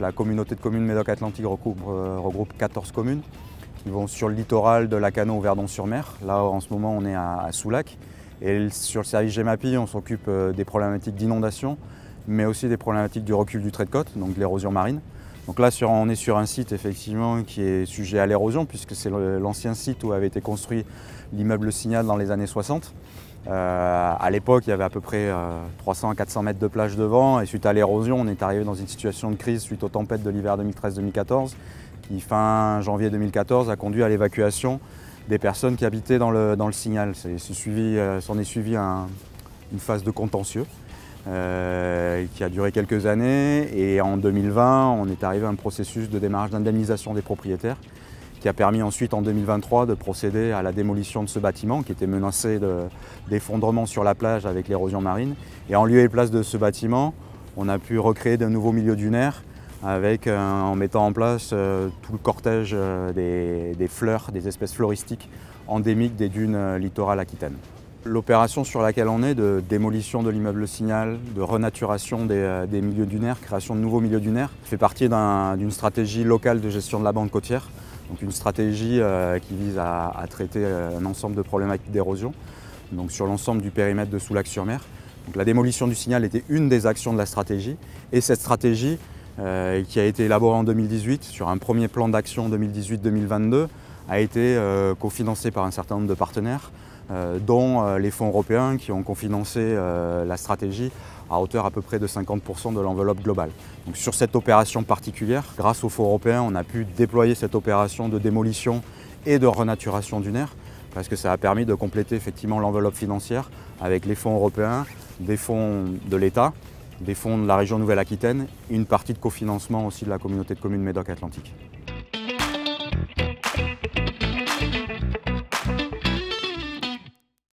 la communauté de communes Médoc-Atlantique regroupe 14 communes qui vont sur le littoral de Lacanau au Verdon-sur-Mer. Là, en ce moment, on est à Soulac. Et sur le service GEMAPI, on s'occupe des problématiques d'inondation, mais aussi des problématiques du recul du trait de côte, donc de l'érosion marine. Donc là, on est sur un site effectivement qui est sujet à l'érosion, puisque c'est l'ancien site où avait été construit l'immeuble Le Signal dans les années 60. À l'époque, il y avait à peu près 300 à 400 mètres de plage devant, et suite à l'érosion, on est arrivé dans une situation de crise suite aux tempêtes de l'hiver 2013-2014, qui fin janvier 2014 a conduit à l'évacuation des personnes qui habitaient dans le Signal. S'en est suivi une phase de contentieux qui a duré quelques années, et en 2020, on est arrivé à un processus de démarrage d'indemnisation des propriétaires qui a permis ensuite en 2023 de procéder à la démolition de ce bâtiment qui était menacé d'effondrement sur la plage avec l'érosion marine. Et en lieu et place de ce bâtiment, on a pu recréer de nouveaux milieux dunaires en mettant en place tout le cortège des fleurs, des espèces floristiques endémiques des dunes littorales aquitaines. L'opération sur laquelle on est de démolition de l'immeuble Le Signal, de renaturation des milieux dunaires, création de nouveaux milieux dunaires, fait partie d'une stratégie locale de gestion de la bande côtière. Donc une stratégie qui vise à traiter un ensemble de problématiques d'érosion, donc sur l'ensemble du périmètre de Soulac-sur-Mer. Donc la démolition du Signal était une des actions de la stratégie, et cette stratégie qui a été élaborée en 2018 sur un premier plan d'action 2018-2022 a été cofinancée par un certain nombre de partenaires, dont les fonds européens qui ont cofinancé la stratégie à hauteur à peu près de 50% de l'enveloppe globale. Donc sur cette opération particulière, grâce aux fonds européens, on a pu déployer cette opération de démolition et de renaturation dunaire, parce que ça a permis de compléter effectivement l'enveloppe financière avec les fonds européens, des fonds de l'État, des fonds de la région Nouvelle-Aquitaine et une partie de cofinancement aussi de la communauté de communes Médoc-Atlantique.